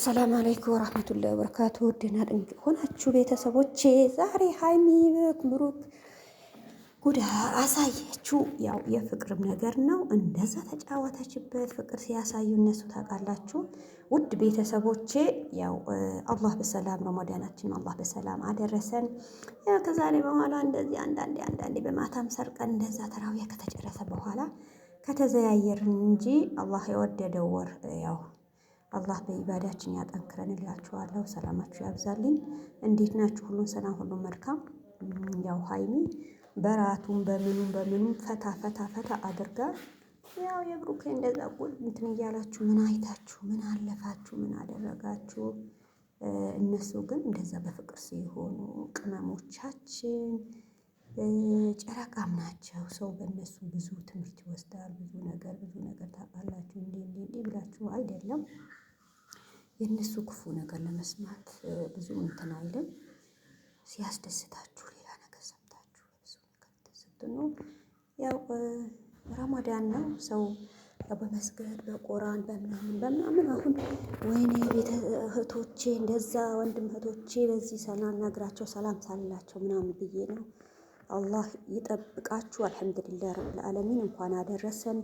አሰላሙ አለይኩም ወራህመቱላሂ ወበረካቱ። ውድና ድንቅ ሆናችሁ ቤተሰቦቼ ዛሬ ሀይሚ ብሩክ ጉዳ አሳየችው። ያው የፍቅርም ነገር ነው። እንደዛ ተጫወተችበት። ፍቅር ሲያሳዩ እነሱ ታውቃላችሁ። ውድ ቤተሰቦቼ ያው አላህ በሰላም ረመዳናችን አላህ በሰላም አደረሰን። ያው ከዛሬ በኋላ እንደዚህ አንዳንዴ በማታም ሰርቀን እንደዛ ተራዊያ ከተጨረሰ በኋላ ከተዘያየርን እንጂ አላህ የወደደው ወር ያው አላህ በኢባዳችን ያጠንክረን እላችኋለሁ። ሰላማችሁ ያብዛልኝ። እንዴት ናችሁ? ሁሉን ሰላም፣ ሁሉን መልካም። ያው ሀይሚ በራቱም በምኑም ፈታ አድርጋ ያው የብሩኬ እንደዛ ቁል እንትን እያላችሁ ምን አይታችሁ ምን አለፋችሁ ምን አደረጋችሁ? እነሱ ግን እንደዛ በፍቅር ሲሆኑ ቅመሞቻችን ጨረቃም ናቸው። ሰው በእነሱ ብዙ ትምህርት ይወስዳል። ብዙ ነገር ታውቃላችሁ። እንዲህ ብላችሁ አይደለም የእነሱ ክፉ ነገር ለመስማት ብዙ እንትን አይልም። ሲያስደስታችሁ ሌላ ነገር ሰምታችሁ ብዙ ነገር ስትኑ ያው ረመዳን ነው። ሰው በመስገድ በቁርአን በምናምን አሁን ወይኔ ቤተ እህቶቼ እንደዛ ወንድም እህቶቼ በዚህ ሰላም ነግራቸው ሰላም ሳላቸው ምናምን ብዬ ነው። አላህ ይጠብቃችሁ። አልሐምዱሊላህ ረብል ዓለሚን። እንኳን አደረሰን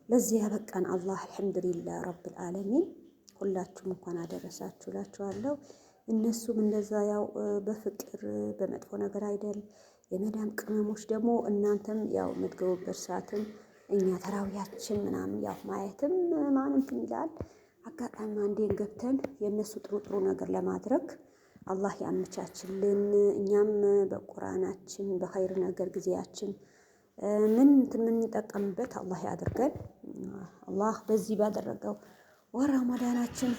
ለዚህ ያበቃን አላህ አልሐምዱሊላህ ረብል ዓለሚን። ሁላችሁም እንኳን አደረሳችሁ እላችኋለሁ። እነሱም እንደዛ ያው በፍቅር በመጥፎ ነገር አይደል። የመዳም ቅመሞች ደግሞ እናንተም ያው የምትገቡበት ሰዓትም እኛ ተራዊያችን ምናምን ያው ማየትም ማንም ይላል። አጋጣሚ አንዴን ገብተን የእነሱ ጥሩ ነገር ለማድረግ አላህ ያመቻችልን። እኛም በቁርአናችን በኸይር ነገር ጊዜያችን የምንጠቀምበት አላህ ያድርገን። አላህ በዚህ ባደረገው ወር ረመዳናችን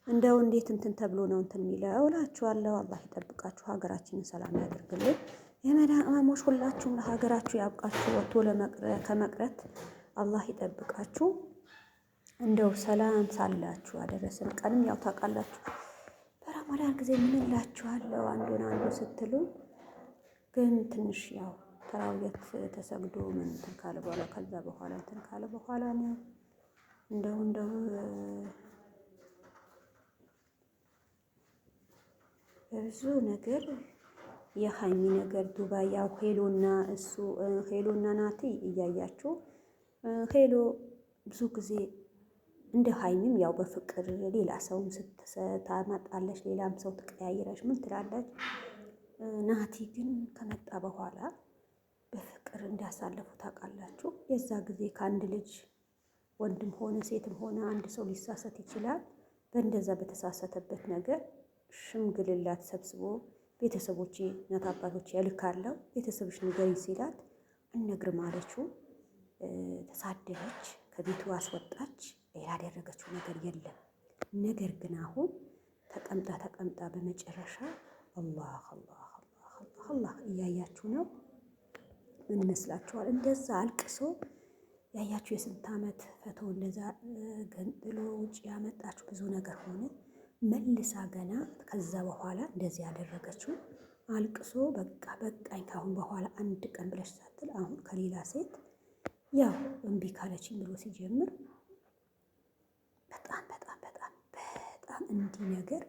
እንደው እንዴት እንትን ተብሎ ነው እንትን የሚለው እላችኋለሁ። አላህ ይጠብቃችሁ፣ ሀገራችንን ሰላም ያደርግልን። የመዳም ቅመሞች ሁላችሁም ለሀገራችሁ ያብቃችሁ። ወጥቶ ከመቅረት አላህ ይጠብቃችሁ። እንደው ሰላም ሳላችሁ አደረሰን። ቀንም ያው ታውቃላችሁ በረመዳን ጊዜ ምን እላችኋለሁ አንዱ ስትሉ ግን ትንሽ ያው ተራዊት ተሰግዶ ምን እንትን ካለ በኋላ ከዛ በኋላ እንትን ካለ በኋላ ነው እንደው ብዙ ነገር የሀይሚ ነገር ዱባይ ያው ሄሎና ናቲ እያያችሁ ሄሎ ብዙ ጊዜ እንደ ሀይሚም ያው በፍቅር ሌላ ሰውም ታመጣለች፣ ሌላም ሰው ትቀያይረች ምን ትላለች። ናቲ ግን ከመጣ በኋላ በፍቅር እንዳሳለፉ ታውቃላችሁ። የዛ ጊዜ ከአንድ ልጅ ወንድም ሆነ ሴትም ሆነ አንድ ሰው ሊሳሳት ይችላል። በእንደዛ በተሳሳተበት ነገር ሽምግልና ተሰብስቦ ቤተሰቦቼ እናት አባቶቼ እልካለሁ ቤተሰቦች ንገሪኝ ሲላት አልነግርም አለችው። ተሳደበች፣ ከቤቱ አስወጣች። ሌላ ያደረገችው ነገር የለም። ነገር ግን አሁን ተቀምጣ በመጨረሻ አላህ እያያችሁ ነው። ምን ይመስላችኋል? እንደዛ አልቅሶ ያያችሁ የስንት ዓመት ፈቶ እንደዛ ገንጥሎ ውጭ ያመጣችሁ ብዙ ነገር ሆነ። መልሳ ገና ከዛ በኋላ እንደዚህ ያደረገችው አልቅሶ በቃኝ ካሁን በኋላ አንድ ቀን ብለሽ ሳትል አሁን ከሌላ ሴት ያው እምቢ ካለችኝ ብሎ ሲጀምር በጣም እንዲህ ነገር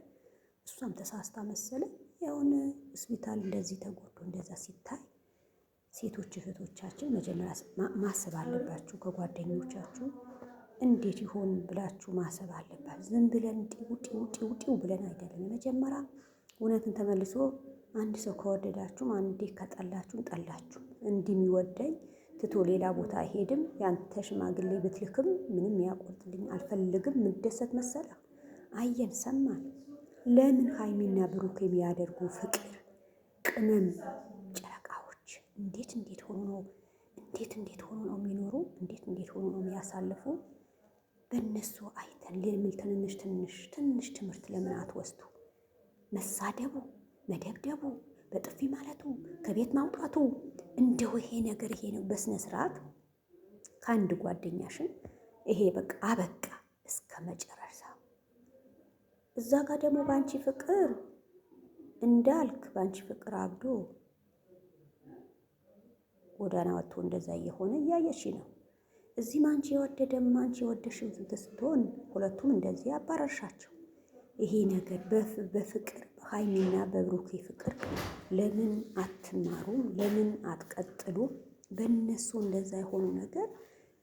እሷም ተሳስታ መሰለኝ ያውን ሆስፒታል እንደዚህ ተጎድቶ እንደዛ ሲታይ ሴቶች እህቶቻችን መጀመሪያ ማሰብ አለባችሁ። ከጓደኞቻችሁ እንዴት ይሆን ብላችሁ ማሰብ አለባችሁ። ዝም ብለን ጢው ብለን አይደለም። መጀመሪያ እውነትን ተመልሶ አንድ ሰው ከወደዳችሁም አንዴ ከጠላችሁም ጠላችሁ። እንዲህ የሚወደኝ ትቶ ሌላ ቦታ አይሄድም። ያንተ ሽማግሌ ብትልክም ምንም ያቆርጥልኝ አልፈልግም። ምደሰት መሰለ አየን ሰማን። ለምን ሀይሚና ብሩክ የሚያደርጉ ፍቅር ቅመም ጨረቃዎች እንዴት ሆኖ ነው የሚኖሩ? እንዴት ሆኖ ነው የሚያሳልፉ? በእነሱ አይተን ለምን ትንሽ ትምህርት ለምን አትወስዱ? መሳደቡ፣ መደብደቡ፣ በጥፊ ማለቱ፣ ከቤት ማውጣቱ እንደው ይሄ ነው። በስነ ስርዓት ከአንድ ጓደኛሽን ይሄ በቃ አበቃ እስከ መጨረሻ። እዛ ጋር ደግሞ ባንቺ ፍቅር እንዳልክ ባንቺ ፍቅር አብዶ ጎዳና ወጥቶ እንደዛ እየሆነ እያየሽ ነው። እዚህም አንቺ የወደደም አንቺ የወደሽው ስትሆን ሁለቱም እንደዚህ አባረርሻቸው። ይሄ ነገር በፍቅር ሀይሚና በብሩኬ ፍቅር ለምን አትማሩም? ለምን አትቀጥሉም? በእነሱ እንደዛ የሆኑ ነገር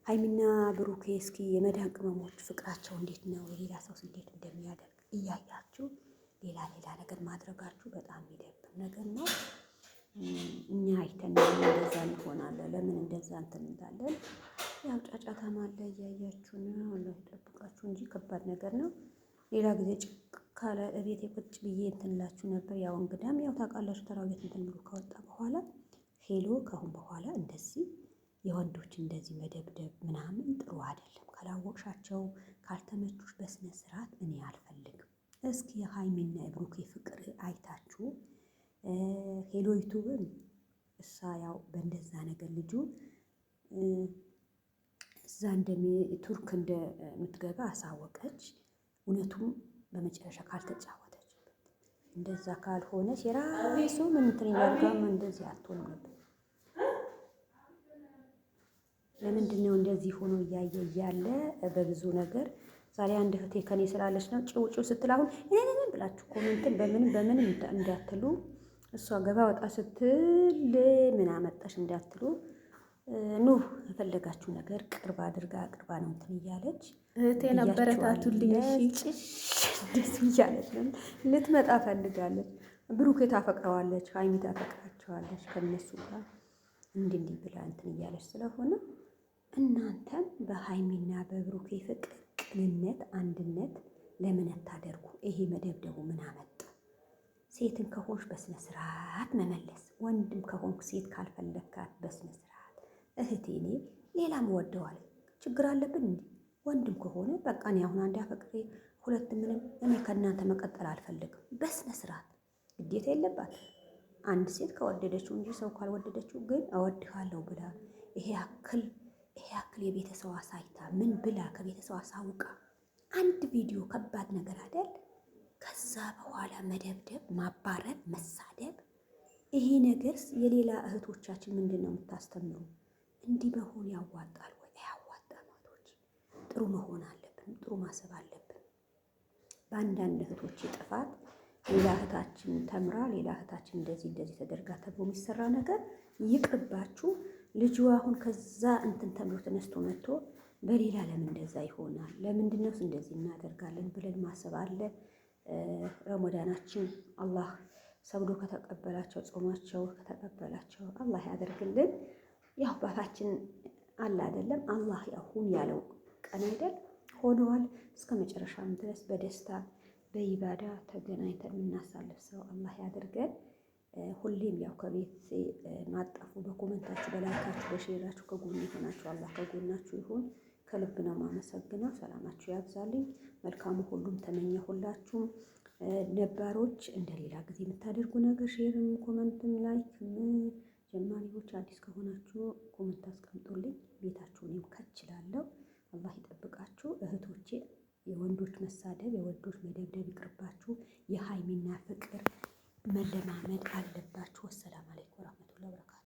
ሀይሚና ብሩኬ እስኪ የመዳን ቅመሞች ፍቅራቸው እንዴት ነው? የሌላ ሰው እንዴት እንደሚያደርግ እያያችሁ ሌላ ነገር ማድረጋችሁ በጣም የሚደብር ነገር ነው። እኛ አይተን እንደዛ እንሆናለን። ለምን እንደዛ እንትን እንዳለን ያው ጫጫታም አለ እያያችሁ ነው። አላህ ይጠብቃችሁ እንጂ ከባድ ነገር ነው። ሌላ ጊዜ ጭቅ ካለ እቤት ቁጭ ብዬ እንትን እላችሁ ነበር። ያው እንግዳም ያው ታውቃላችሁ ተራው ቤት እንትን ብሎ ከወጣ በኋላ ሄሎ ካሁን በኋላ እንደዚህ የወንዶች እንደዚህ መደብደብ ምናምን ጥሩ አይደለም። ካላወቅሻቸው ካልተመቹሽ በስነ ስርዓት እኔ አልፈልግም። እስኪ የሀይሚና የብሩኬ ፍቅር አይታችሁ ሄሎ ዩቱብን እሳ ያው በእንደዛ ነገር ልጁ እዛ ቱርክ እንደምትገባ አሳወቀች። እውነቱም በመጨረሻ ካልተጫወተችበት እንደዛ ካልሆነች የራሱ ምን እንትን እያልጋማ እንደዚህ አትሆንም ነበር። ለምንድን ነው እንደዚህ ሆኖ እያየ እያለ በብዙ ነገር ዛሬ አንድ እህቴ ከኔ ስላለች ነው ጭው ስትል አሁን ብላችሁ ኮሜንትን በምንም እንዳትሉ፣ እሷ ገባ ወጣ ስትል ምን አመጣሽ እንዳትሉ። ኑ የፈለጋችሁ ነገር ቅርብ አድርጋ ቅርባ ነው እንትን እያለች እህቴን አበረታቱልኝ። ደስ እያለች ነው ልትመጣ ፈልጋለች። ብሩኬ ታፈቅረዋለች፣ ሀይሚ ታፈቅራቸዋለች። ከነሱ ጋር እንዲህ ብላ እንትን እያለች ስለሆነ እናንተም በሀይሚና በብሩኬ ፍቅር ቅንነት፣ አንድነት ለምን አታደርጉ? ይሄ መደብደቡ ምን አመጣ? ሴትን ከሆንሽ በስነ ስርዓት መመለስ፣ ወንድም ከሆንክ ሴት ካልፈለግካት በስነ ስርዓት። እህቴ እኔ ሌላም ወደዋል ችግር አለብን እንዴ? ወንድም ከሆነ በቃ እኔ አሁን አንድ አፈቅሬ ሁለት ምንም እኔ ከእናንተ መቀጠል አልፈልግም። በስነ ስርዓት ግዴታ የለባት አንድ ሴት ከወደደችው እንጂ ሰው ካልወደደችው ግን እወድሃለሁ ብላ ይሄ ያክል የቤተሰብ አሳይታ ምን ብላ ከቤተሰብ አሳውቃ አንድ ቪዲዮ ከባድ ነገር አይደል? ከዛ በኋላ መደብደብ፣ ማባረር፣ መሳደብ። ይሄ ነገርስ የሌላ እህቶቻችን ምንድን ነው የምታስተምሩ? እንዲህ በሆን ያዋጣል ወይ? አያዋጣም። እህቶች ጥሩ መሆን አለብን፣ ጥሩ ማሰብ አለብን። በአንዳንድ እህቶች ጥፋት ሌላ እህታችን ተምራ ሌላ እህታችን እንደዚህ ተደርጋ ተብሎ የሚሰራ ነገር ይቅርባችሁ። ልጁ አሁን ከዛ እንትን ተምሮ ተነስቶ መጥቶ በሌላ ለምን እንደዛ ይሆናል? ለምንድነው እንደዚህ እናደርጋለን ብለን ማሰብ አለ። ረመዳናችን አላህ ሰብሎ ከተቀበላቸው ጾማቸው ከተቀበላቸው አላህ ያደርግልን። ያው ባፋችን አለ አይደለም አላህ ያሁን ያለው ቀን አይደል ሆነዋል። እስከ መጨረሻም ድረስ በደስታ በኢባዳ ተገናኝተን የምናሳልፍ ሰው አላህ ያደርገን። ሁሌም ያው ከቤት ማጣፉ በኮመንታችሁ በላይካችሁ በሼራችሁ ከጎን የሆናችሁ አላህ ከጎናችሁ ይሁን። ከልብ ነው ማመሰግነው። ሰላማችሁ ያብዛልኝ። መልካሙ ሁሉም ተመኘሁላችሁም። ነባሮች እንደሌላ ጊዜ የምታደርጉ ነገር ሼርም ኮመንትም ላይክም፣ ጀማሪዎች አዲስ ከሆናችሁ ኮመንት አስቀምጡልኝ። ቤታችሁንም ከችላለሁ። አላህ ይጠብቃችሁ እህቶቼ። የወንዶች መሳደብ የወንዶች መደብደብ ይቅርባችሁ። የሀይሚና ፍቅር መለማመድ አለባችሁ። ወሰላም አለይኩም ወራህመቱላሂ ወበረካቱ።